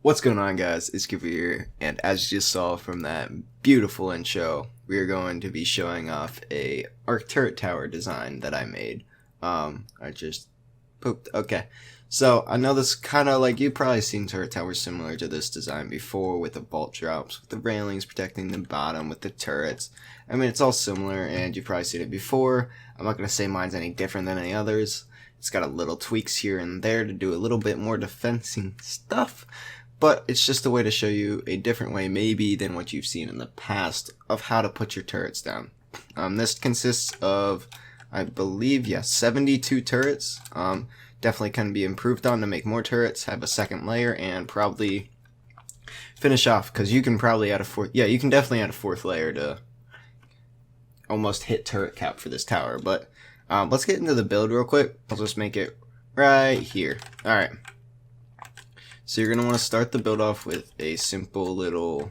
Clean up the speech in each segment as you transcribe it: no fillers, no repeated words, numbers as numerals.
What's going on, guys? It's Cooper here, and as you just saw from that beautiful intro, we are going to be showing off a Terra Tower design that I made. I just pooped. Okay, so I know this kind of like you've probably seen Terra Towers similar to this design before, with the vault drops, with the railings protecting the bottom, with the turrets. I mean, it's all similar, and you've probably seen it before. I'm not gonna say mine's any different than any others. It's got a little tweaks here and there to do a little bit more defensing stuff. But it's just a way to show you a different way, maybe, than what you've seen in the past of how to put your turrets down. This consists of, I believe, 72 turrets. Definitely can be improved on to make more turrets, have a second layer, and probably finish off, because you can probably add a fourth. Yeah, you can definitely add a fourth layer to almost hit turret cap for this tower. But let's get into the build real quick. I'll just make it right here. Alright. So you're going to want to start the build off with a simple little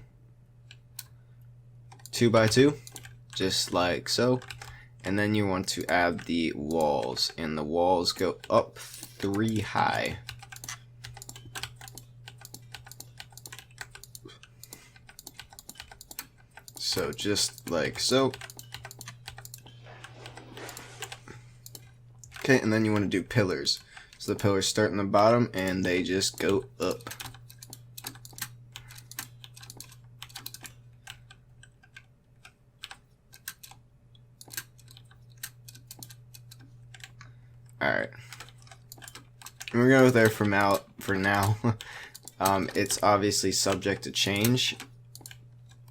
2x2, just like so. And then you want to add the walls, and the walls go up 3 high. So just like so. Okay, and then you want to do pillars. So the pillars start in the bottom and they just go up. Alright. And we're going to go there for now. It's obviously subject to change,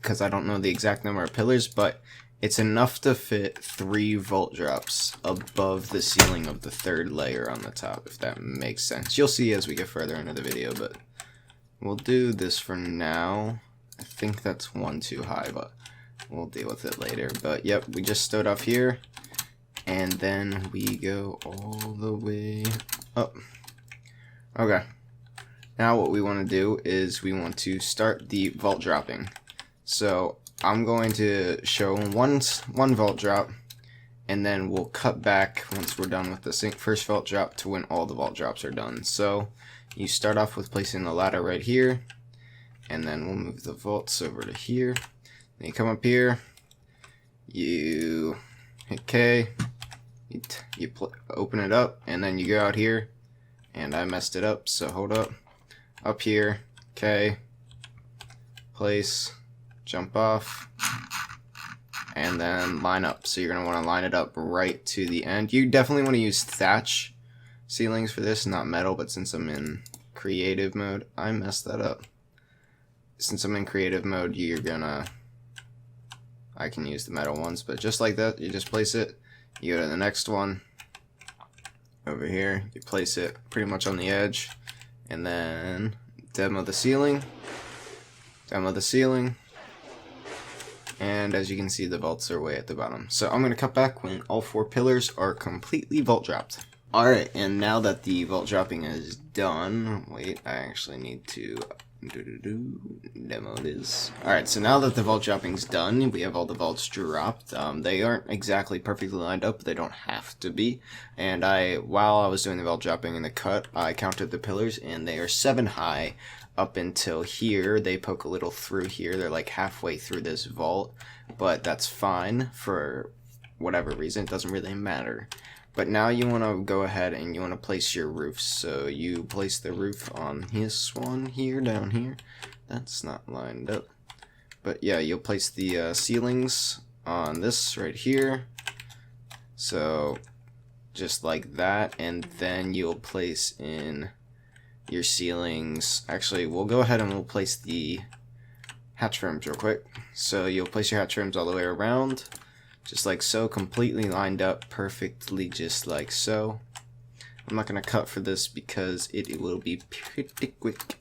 because I don't know the exact number of pillars, but it's enough to fit 3 vault drops above the ceiling of the 3rd layer on the top, if that makes sense. You'll see as we get further into the video, but we'll do this for now. I think that's 1 too high, but we'll deal with it later. But yep, we just start off here, and then we go all the way up. Okay. Now what we want to do is we want to start the vault dropping. So I'm going to show one vault drop, and then we'll cut back once we're done with the first vault drop to when all the vault drops are done. So you start off with placing the ladder right here, and then we'll move the vaults over to here. Then you come up here, you hit K, you open it up, and then you go out here, and I messed it up, so hold up here, K, place, jump off, and then line up. So you're going to want to line it up right to the end. You definitely want to use thatch ceilings for this, not metal, but since I'm in creative mode, I messed that up. Since I'm in creative mode, I can use the metal ones, but just like that, you just place it, you go to the next one, over here, you place it pretty much on the edge, and then demo the ceiling, and as you can see, the vaults are way at the bottom. So I'm going to cut back when all 4 pillars are completely vault dropped. Alright, and now that the vault dropping is done, wait, I actually need to demo this. Alright, so now that the vault dropping's done, we have all the vaults dropped. They aren't exactly perfectly lined up, but they don't have to be. And while I was doing the vault dropping in the cut, I counted the pillars, and they are 7 high. Up until here, they poke a little through here. They're like halfway through this vault, but that's fine for whatever reason. It doesn't really matter. But now you want to go ahead and you want to place your roofs. So you place the roof on this one here, down here. That's not lined up. But yeah, you'll place the ceilings on this right here. So just like that, and then you'll place in your ceilings. Actually, we'll go ahead and we'll place the hatch frames real quick. So you'll place your hatch frames all the way around, just like so, completely lined up perfectly, just like so. I'm not going to cut for this because it will be pretty quick.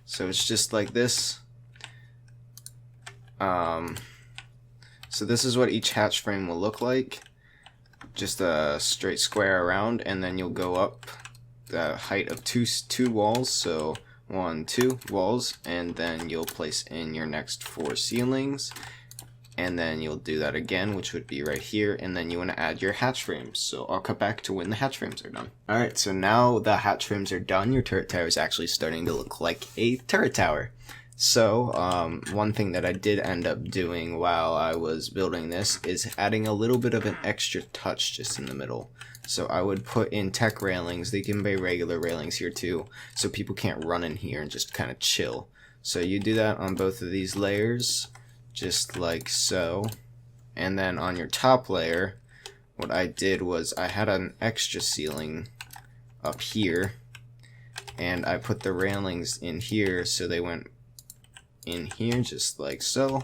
So it's just like this. So this is what each hatch frame will look like. Just a straight square around, and then you'll go up the height of two walls, so 1, 2 walls, and then you'll place in your next 4 ceilings, and then you'll do that again, which would be right here, and then you want to add your hatch frames. So I'll cut back to when the hatch frames are done. Alright, so now the hatch frames are done, your turret tower is actually starting to look like a turret tower. So, one thing that I did end up doing while I was building this is adding a little bit of an extra touch just in the middle. So I would put in tech railings, they can be regular railings here too, so people can't run in here and just kind of chill. So you do that on both of these layers, just like so. And then on your top layer, what I did was I had an extra ceiling up here, and I put the railings in here so they went in here just like so.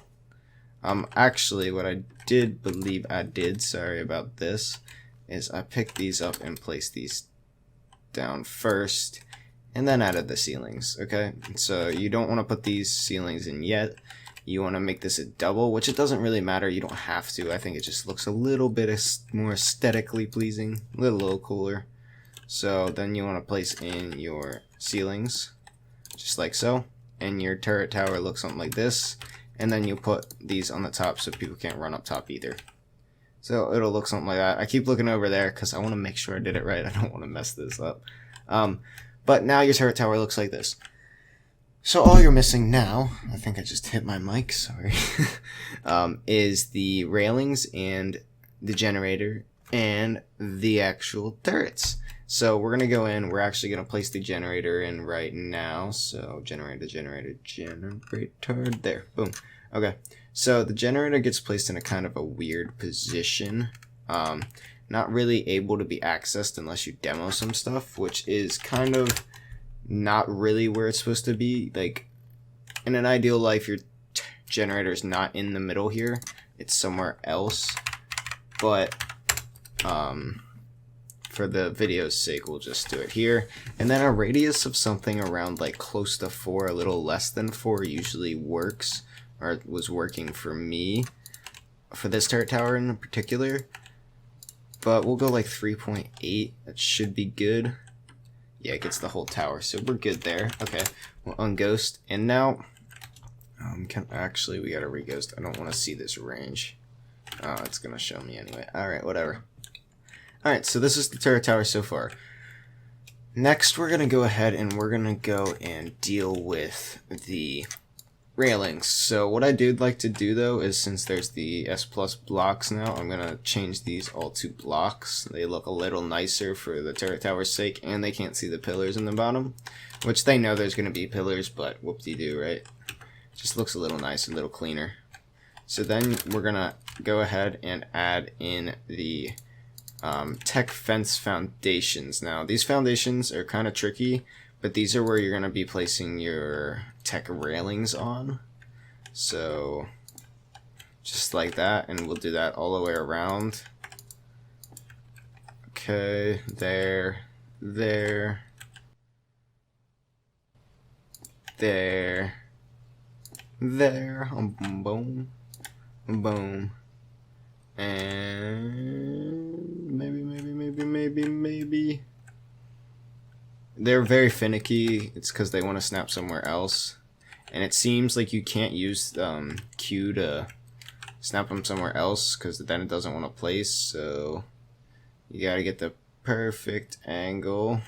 Actually what I did believe I did, sorry about this, is I picked these up and placed these down first and then added the ceilings. Okay, so you don't want to put these ceilings in yet. You want to make this a double, which it doesn't really matter, you don't have to. I think it just looks a little bit more aesthetically pleasing, a little cooler. So then you want to place in your ceilings just like so, and your turret tower looks something like this, and then you put these on the top so people can't run up top either. So it'll look something like that. I keep looking over there because I want to make sure I did it right. I don't want to mess this up. But now your turret tower looks like this. So all you're missing now, I think I just hit my mic, sorry, is the railings and the generator and the actual turrets. So we're going to go in, we're actually going to place the generator in right now. So generator, there, boom. Okay, so the generator gets placed in a kind of a weird position. Not really able to be accessed unless you demo some stuff, which is kind of not really where it's supposed to be. Like, in an ideal life, your generator is not in the middle here. It's somewhere else. But, for the video's sake, we'll just do it here. And then a radius of something around like close to 4, a little less than 4 usually works, or was working for me, for this turret tower in particular. But we'll go like 3.8, that should be good. Yeah, it gets the whole tower, so we're good there. Okay, we'll unghost, and now, actually we gotta reghost. I don't want to see this range. Oh, it's gonna show me anyway. Alright, whatever. Alright, so this is the turret tower so far. Next, we're gonna go ahead and we're gonna go and deal with the railings. So what I did like to do though is, since there's the S plus blocks now, I'm gonna change these all to blocks. They look a little nicer for the turret tower's sake, and they can't see the pillars in the bottom, which they know there's gonna be pillars, but whoop-de-doo, right? Just looks a little nicer, a little cleaner. So then we're gonna go ahead and add in the tech fence foundations. Now these foundations are kind of tricky, but these are where you're going to be placing your tech railings on. So just like that, and we'll do that all the way around. Okay, there, there, there, there, boom, boom, and maybe. They're very finicky. It's because they want to snap somewhere else, and it seems like you can't use Q to snap them somewhere else because then it doesn't want to place. So you gotta get the perfect angle,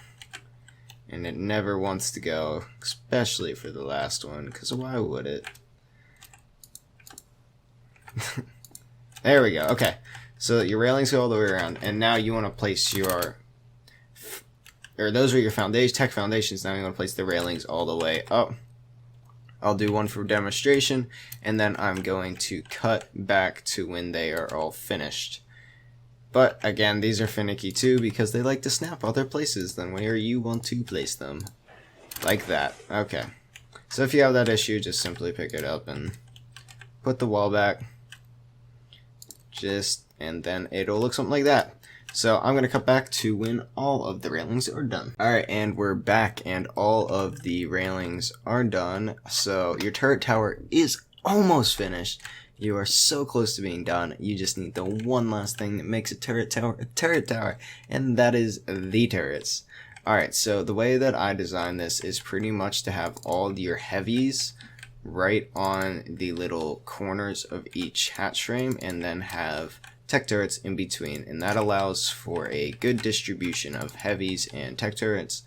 and it never wants to go, especially for the last one, because why would it? There we go. Okay, so your railings go all the way around, and now you want to place your, or those are your tech foundations. Now you want to place the railings all the way up. I'll do one for demonstration, and then I'm going to cut back to when they are all finished. But again, these are finicky too because they like to snap other places than where you want to place them. Like that. Okay. So if you have that issue, just simply pick it up and put the wall back. And then it'll look something like that. So I'm going to cut back to when all of the railings are done. Alright, and we're back, and all of the railings are done. So your turret tower is almost finished. You are so close to being done. You just need the one last thing that makes a turret tower, and that is the turrets. Alright, so the way that I designed this is pretty much to have all your heavies right on the little corners of each hatch frame, and then have tech turrets in between, and that allows for a good distribution of heavies and tech turrets.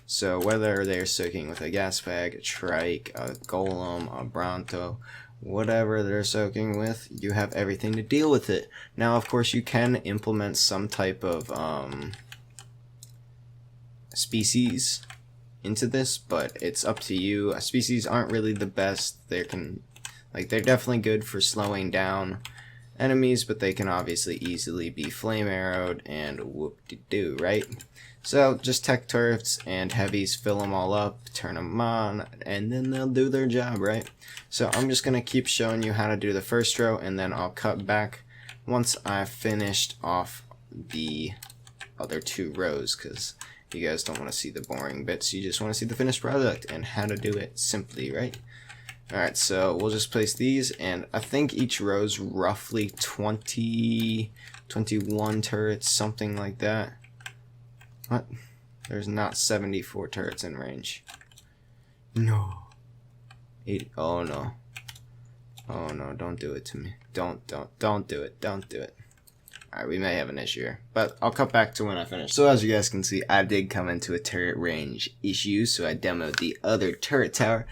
So whether they're soaking with a gas bag, a trike, a golem, a bronto, whatever they're soaking with, you have everything to deal with it. Now, of course, you can implement some type of species into this, but it's up to you. Species aren't really the best. They're definitely good for slowing down enemies, but they can obviously easily be flame arrowed and whoop-de-doo, right? So just tech turrets and heavies, fill them all up, turn them on, and then they'll do their job, right? So I'm just gonna keep showing you how to do the first row, and then I'll cut back once I've finished off the other 2 rows, because you guys don't want to see the boring bits. You just want to see the finished product and how to do it simply, right? Alright, so we'll just place these, and I think each row's roughly 21 turrets, something like that. What? There's not 74 turrets in range. No. 80. Oh no. Oh no, don't do it to me. Don't do it. Don't do it. Alright, we may have an issue here, but I'll cut back to when I finish. So as you guys can see, I did come into a turret range issue, so I demoed the other turret tower,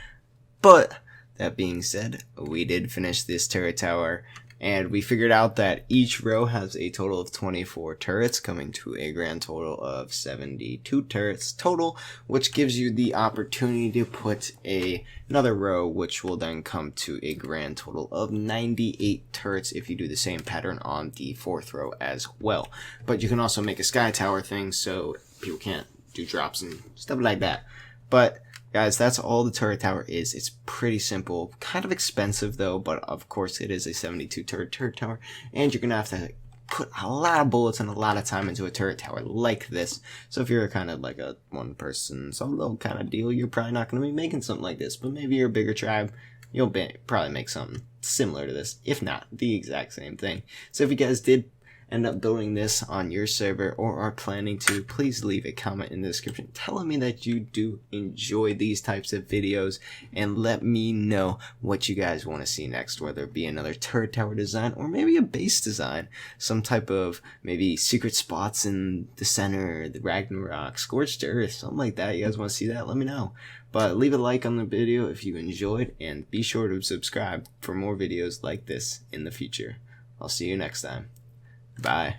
but that being said, we did finish this turret tower, and we figured out that each row has a total of 24 turrets, coming to a grand total of 72 turrets total, which gives you the opportunity to put another row, which will then come to a grand total of 98 turrets if you do the same pattern on the 4th row as well. But you can also make a sky tower thing, so people can't do drops and stuff like that. But guys, that's all the turret tower is. It's pretty simple, kind of expensive though, but of course it is a 72 turret tower, and you're gonna have to put a lot of bullets and a lot of time into a turret tower like this. So if you're kind of like a one-person solo kind of deal, you're probably not gonna be making something like this. But maybe you're a bigger tribe, you'll probably make something similar to this, if not the exact same thing. So if you guys did end up building this on your server or are planning to, please leave a comment in the description telling me that you do enjoy these types of videos, and let me know what you guys want to see next, whether it be another turret tower design or maybe a base design, some type of maybe secret spots in the center, the Ragnarok, Scorched Earth, something like that. You guys want to see that? Let me know. But leave a like on the video if you enjoyed, and be sure to subscribe for more videos like this in the future. I'll see you next time. Bye.